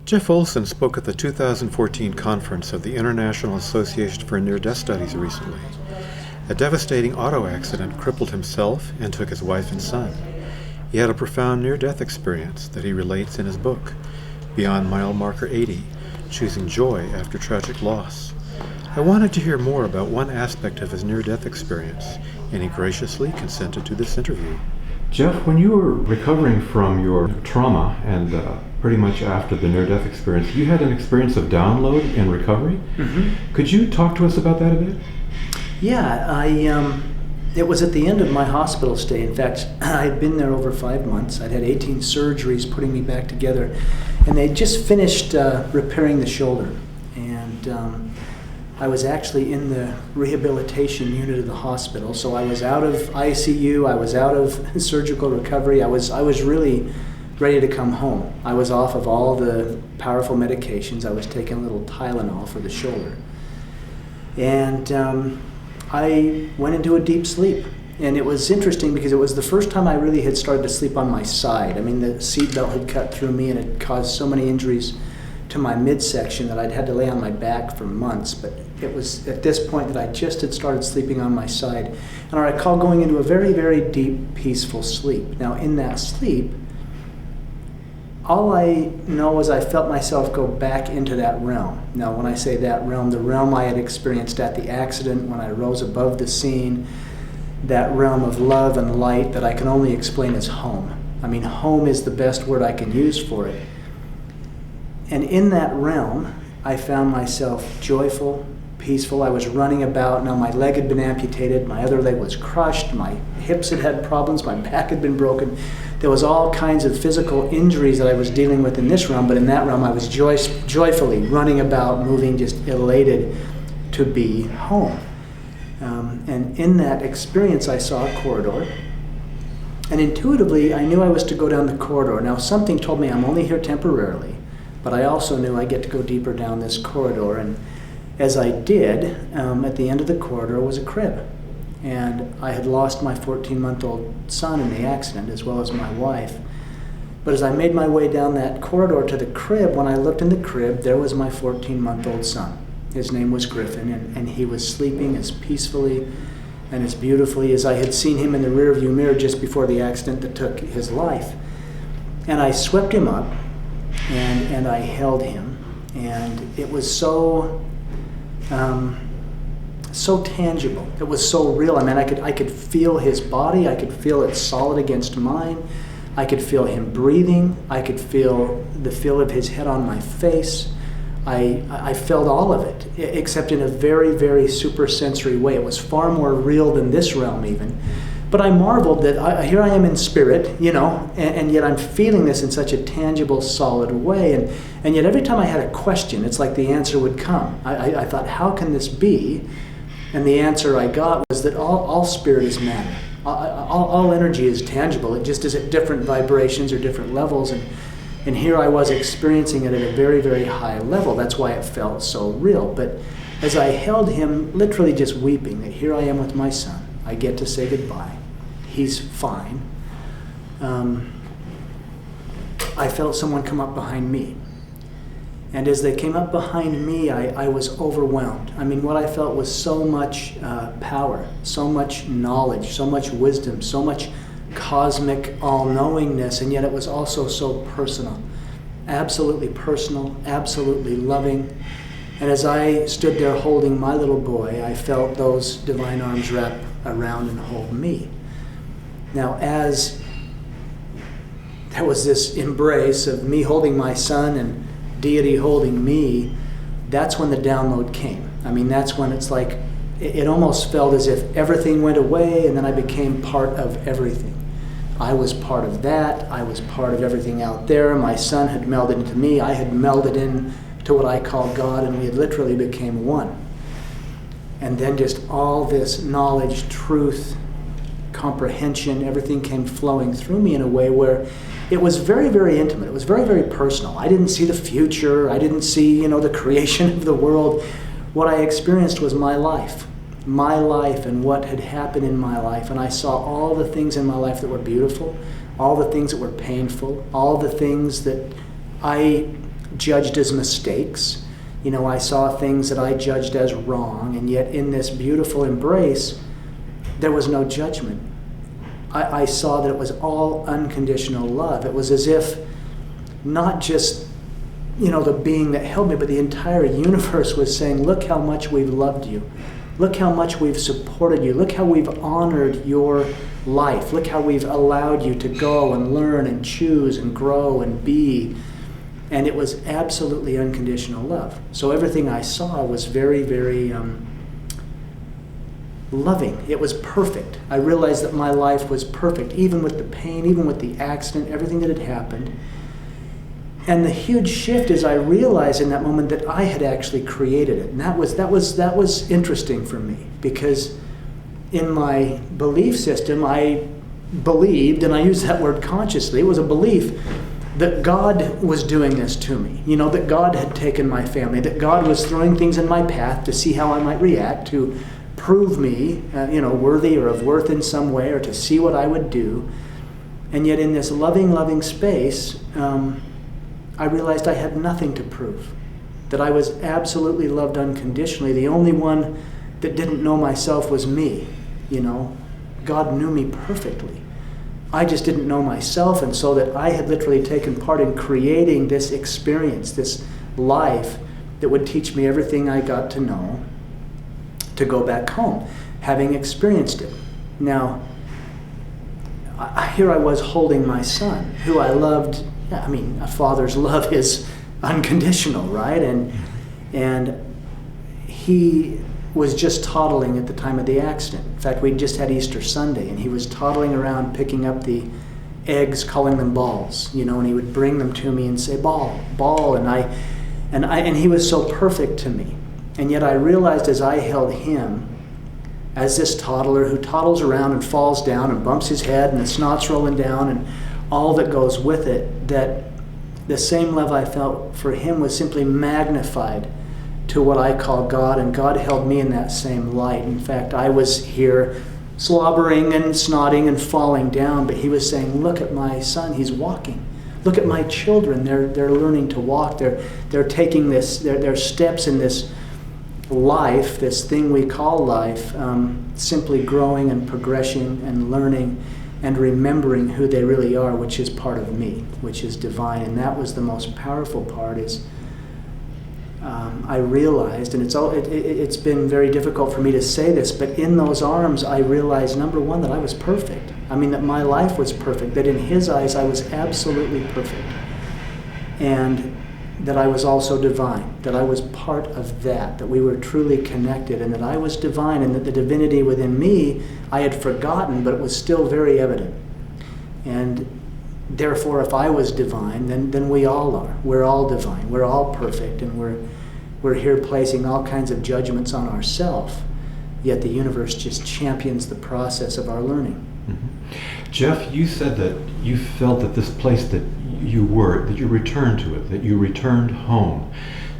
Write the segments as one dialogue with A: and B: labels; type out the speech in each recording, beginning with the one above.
A: Jeff Olsen spoke at the 2014 conference of the International Association for Near-Death Studies recently. A devastating auto accident crippled himself and took his wife and son. He had a profound near-death experience that he relates in his book, Beyond Mile Marker 80, Choosing Joy After Tragic Loss. I wanted to hear more about one aspect of his near-death experience, and he graciously consented to this interview. Jeff, when you were recovering from your trauma and pretty much after the near-death experience, you had an experience of download in recovery.
B: Mm-hmm.
A: Could you talk to us about that a bit?
B: Yeah, it was at the end of my hospital stay. In fact, I'd been there over 5 months. I'd had 18 surgeries putting me back together, and they'd just finished repairing the shoulder. And I was actually in the rehabilitation unit of the hospital, so I was out of ICU, I was out of surgical recovery, I was really ready to come home. I was off of all the powerful medications. I was taking a little Tylenol for the shoulder. And I went into a deep sleep. And it was interesting because it was the first time I really had started to sleep on my side. I mean, the seatbelt had cut through me and it caused so many injuries to my midsection that I'd had to lay on my back for months. But it was at this point that I just had started sleeping on my side. And I recall going into a very, very deep, peaceful sleep. Now, in that sleep, all I know is I felt myself go back into that realm. Now, when I say that realm, the realm I had experienced at the accident, when I rose above the scene, that realm of love and light that I can only explain as home. I mean, home is the best word I can use for it. And in that realm, I found myself joyful, peaceful. I was running about. Now my leg had been amputated, my other leg was crushed, my hips had had problems, my back had been broken. There was all kinds of physical injuries that I was dealing with in this realm, but in that realm I was joyfully running about, moving, just elated to be home. And in that experience I saw a corridor, and intuitively I knew I was to go down the corridor. Now something told me I'm only here temporarily, but I also knew I get to go deeper down this corridor. And as I did, at the end of the corridor was a crib. And I had lost my 14-month-old son in the accident, as well as my wife. But as I made my way down that corridor to the crib, when I looked in the crib, there was my 14-month-old son. His name was Griffin, and he was sleeping as peacefully and as beautifully as I had seen him in the rearview mirror just before the accident that took his life. And I swept him up, and I held him, and it was so tangible. It was so real. I mean, I could feel his body. I could feel it solid against mine. I could feel him breathing. I could feel the feel of his head on my face. I felt all of it, except in a very, very supersensory way. It was far more real than this realm even. But I marveled that here I am in spirit, you know, and yet I'm feeling this in such a tangible, solid way. And yet every time I had a question, it's like the answer would come. I thought, how can this be? And the answer I got was that all spirit is matter. All energy is tangible. It just is at different vibrations or different levels. And here I was experiencing it at a very, very high level. That's why it felt so real. But as I held him, literally just weeping, that here I am with my son. I get to say goodbye. He's fine. I felt someone come up behind me. And as they came up behind me, I was overwhelmed. I mean, what I felt was so much power, so much knowledge, so much wisdom, so much cosmic all-knowingness, and yet it was also so personal. Absolutely personal, absolutely loving. And as I stood there holding my little boy, I felt those divine arms wrap around and hold me. Now, as there was this embrace of me holding my son and deity holding me, that's when the download came. I mean, that's when it's like, it almost felt as if everything went away and then I became part of everything. I was part of that. I was part of everything out there. My son had melded into me. I had melded in to what I call God, and we had literally became one. And then just all this knowledge, truth, comprehension, everything came flowing through me in a way where it was very, very intimate. It was very, very personal. I didn't see the future. I didn't see, the creation of the world. What I experienced was my life and what had happened in my life. And I saw all the things in my life that were beautiful, all the things that were painful, all the things that I judged as mistakes. I saw things that I judged as wrong, and yet in this beautiful embrace, there was no judgment. I saw that it was all unconditional love. It was as if not just, the being that held me, but the entire universe was saying, look how much we've loved you. Look how much we've supported you. Look how we've honored your life. Look how we've allowed you to go and learn and choose and grow and be. And it was absolutely unconditional love. So everything I saw was very, very loving. It was perfect. I realized that my life was perfect, even with the pain, even with the accident, everything that had happened. And the huge shift is I realized in that moment that I had actually created it. And that was interesting for me, because in my belief system, I believed, and I use that word consciously, it was a belief that God was doing this to me. That God had taken my family, that God was throwing things in my path to see how I might react, to prove me, worthy or of worth in some way, or to see what I would do. And yet in this loving space, I realized I had nothing to prove, that I was absolutely loved unconditionally. The only one that didn't know myself was me. God knew me perfectly. I just didn't know myself, and so that I had literally taken part in creating this experience, this life that would teach me everything I got to know to go back home, having experienced it. Now, here I was holding my son, who I loved. A father's love is unconditional, right? And he was just toddling at the time of the accident. In fact, we'd just had Easter Sunday, and he was toddling around picking up the eggs, calling them balls, and he would bring them to me and say, ball, ball, and he was so perfect to me. And yet I realized as I held him, as this toddler who toddles around and falls down and bumps his head and the snot's rolling down and all that goes with it, that the same love I felt for him was simply magnified to what I call God, and God held me in that same light. In fact, I was here slobbering and snotting and falling down, but he was saying, look at my son, he's walking. Look at my children, they're learning to walk. They're taking their steps in this life, this thing we call life, simply growing and progressing and learning and remembering who they really are, which is part of me, which is divine. And that was the most powerful part, is I realized, and it's been very difficult for me to say this, but in those arms I realized, number one, that I was perfect. That my life was perfect, that in his eyes I was absolutely perfect. And that I was also divine, that I was part of that we were truly connected, and that I was divine, and that the divinity within me I had forgotten, but it was still very evident. And therefore, if I was divine, then we all are. We're all divine. We're all perfect, and we're here placing all kinds of judgments on ourselves, yet the universe just champions the process of our learning.
C: Mm-hmm. Jeff, you said that you felt that this place that you were, that you returned to it, that you returned home.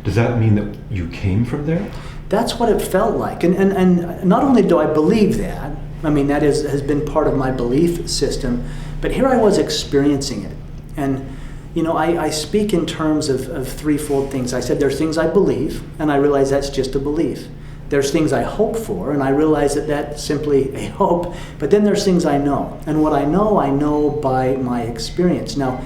C: Does that mean that you came from there?
B: That's what it felt like. And not only do I believe that, that has been part of my belief system, but here I was experiencing it. And, I speak in terms of threefold things. I said there's things I believe, and I realize that's just a belief. There's things I hope for, and I realize that that's simply a hope. But then there's things I know. And what I know by my experience. Now,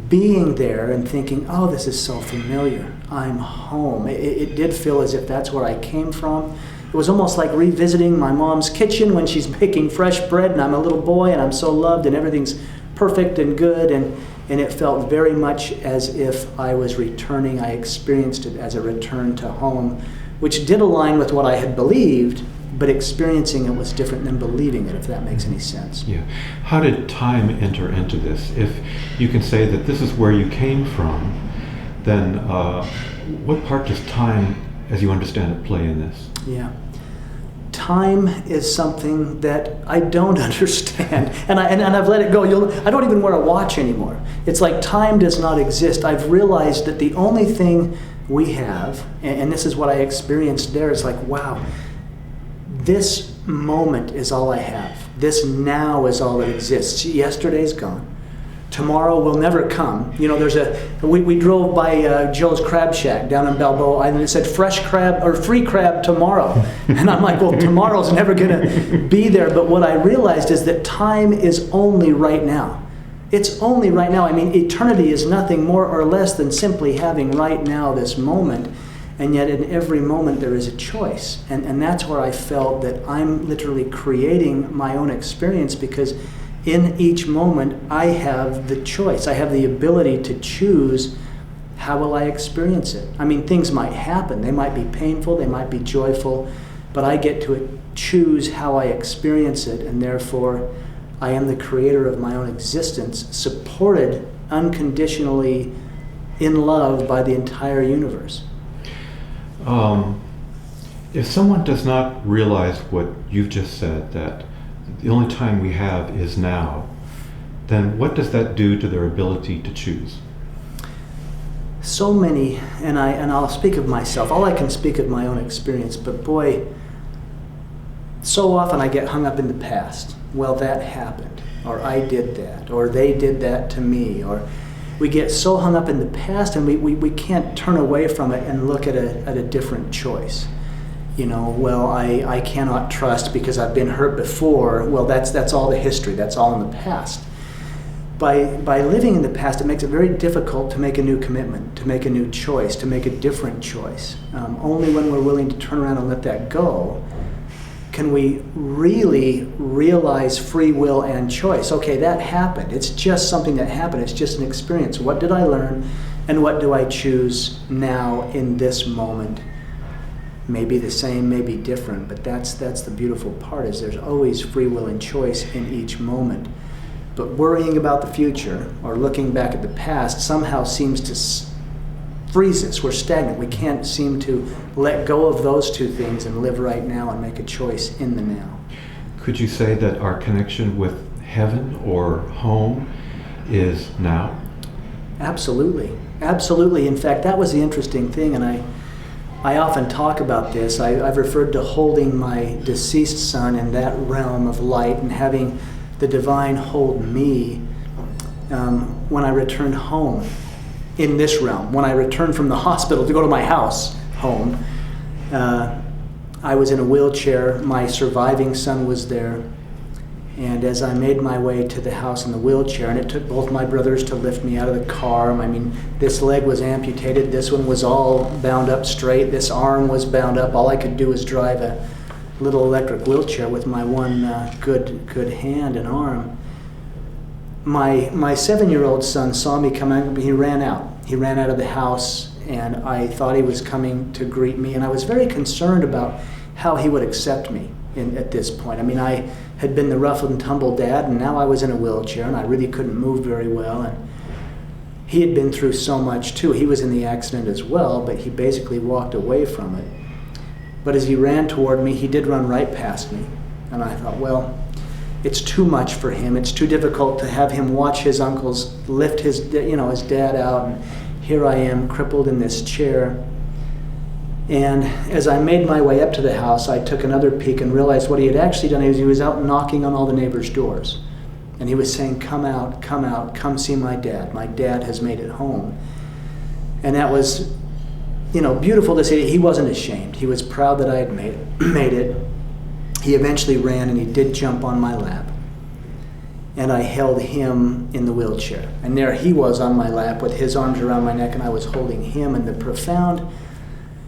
B: being there and thinking, oh, this is so familiar. I'm home. It did feel as if that's where I came from. It was almost like revisiting my mom's kitchen when she's baking fresh bread, and I'm a little boy, and I'm so loved, and everything's perfect and good. And it felt very much as if I was returning. I experienced it as a return to home, which did align with what I had believed, but experiencing it was different than believing it, if that makes any sense.
C: Yeah. How did time enter into this? If you can say that this is where you came from, then what part does time, as you understand it, play in this?
B: Yeah. Time is something that I don't understand, and I've let it go. I don't even wear a watch anymore. It's like time does not exist. I've realized that the only thing we have, and this is what I experienced there, is like, wow, this moment is all I have. This now is all that exists. Yesterday's gone. tomorrow will never come. You know, we drove by Joe's Crab Shack down in Balboa, and it said fresh crab or free crab tomorrow. And I'm like, well, tomorrow's never gonna be there. But what I realized is that time is only right now. It's only right now. I mean, eternity is nothing more or less than simply having right now this moment. And yet in every moment there is a choice. And that's where I felt that I'm literally creating my own experience, because in each moment I have the choice. I have the ability to choose how will I experience it. I mean, things might happen. They might be painful, they might be joyful, but I get to choose how I experience it, and therefore I am the creator of my own existence, supported unconditionally in love by the entire universe.
C: If someone does not realize what you've just said, that the only time we have is now, then what does that do to their ability to choose?
B: So many, and I'll speak of myself. All I can speak of my own experience, but boy, so often I get hung up in the past. Well, that happened, or I did that, or they did that to me, or we get so hung up in the past, and we can't turn away from it and look at a different choice. You know, well, I cannot trust because I've been hurt before. Well, that's all the history. That's all in the past. By living in the past, it makes it very difficult to make a new commitment, to make a new choice, to make a different choice. Only when we're willing to turn around and let that go can we really realize free will and choice. Okay, that happened. It's just something that happened. It's just an experience. What did I learn, and what do I choose now in this moment? Maybe the same, maybe different, but that's the beautiful part, is there's always free will and choice in each moment. But worrying about the future or looking back at the past somehow seems to freeze us. We're stagnant. We can't seem to let go of those two things and live right now and make a choice in the now.
C: Could you say that our connection with heaven or home is now?
B: Absolutely. Absolutely. In fact, that was the interesting thing, and I often talk about this. I've referred to holding my deceased son in that realm of light and having the divine hold me when I returned home in this realm. When I returned from the hospital to go to my house home, I was in a wheelchair. My surviving son was there. And as I made my way to the house in the wheelchair, and it took both my brothers to lift me out of the car. I mean, this leg was amputated. This one was all bound up straight. This arm was bound up. All I could do was drive a little electric wheelchair with my one good hand and arm. My 7-year-old son saw me come out. He ran out. He ran out of the house, and I thought he was coming to greet me. And I was very concerned about how he would accept me at this point. I mean, I had been the rough and tumble dad, and now I was in a wheelchair, and I really couldn't move very well. And he had been through so much too. He was in the accident as well, but he basically walked away from it. But as he ran toward me, he did run right past me. And I thought, well, it's too much for him. It's too difficult to have him watch his uncles lift his dad out, and here I am crippled in this chair. And as I made my way up to the house, I took another peek and realized what he had actually done is he was out knocking on all the neighbors' doors. And he was saying, come out, come see my dad. My dad has made it home. And that was, beautiful to see. He wasn't ashamed. He was proud that I had made it. He eventually ran, and he did jump on my lap. And I held him in the wheelchair. And there he was on my lap with his arms around my neck, and I was holding him. And the profound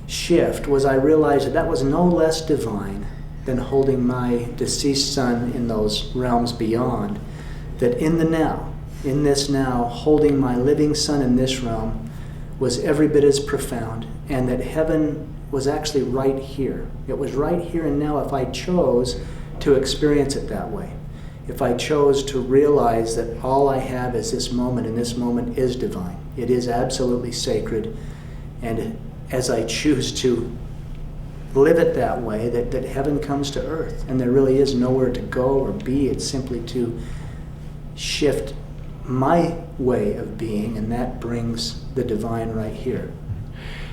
B: shift was I realized that was no less divine than holding my deceased son in those realms beyond. That in the now, in this now, holding my living son in this realm was every bit as profound, and that heaven was actually right here. It was right here and now if I chose to experience it that way. If I chose to realize that all I have is this moment, and this moment is divine. It is absolutely sacred, and as I choose to live it that way, that heaven comes to earth, and there really is nowhere to go or be. It's simply to shift my way of being, and that brings the divine right here.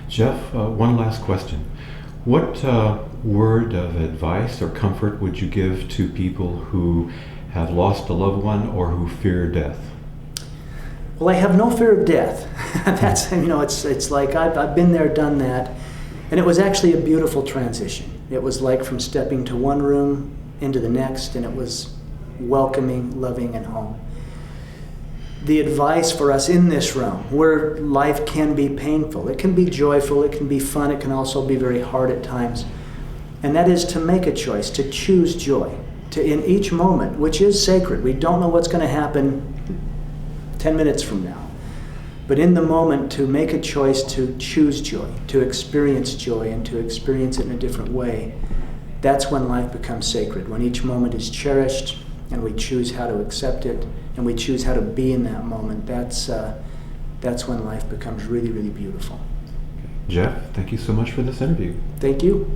C: Jeff, one last question. What word of advice or comfort would you give to people who have lost a loved one or who fear death?
B: Well, I have no fear of death. That's, it's like I've been there, done that. And it was actually a beautiful transition. It was like from stepping to one room into the next, and it was welcoming, loving, and home. The advice for us in this realm, where life can be painful, it can be joyful, it can be fun, it can also be very hard at times, and that is to make a choice, to choose joy, to in each moment, which is sacred. We don't know what's going to happen 10 minutes from now. But in the moment, to make a choice to choose joy, to experience joy, and to experience it in a different way, that's when life becomes sacred, when each moment is cherished, and we choose how to accept it, and we choose how to be in that moment. That's when life becomes really, really beautiful.
C: Jeff, thank you so much for this interview.
B: Thank you.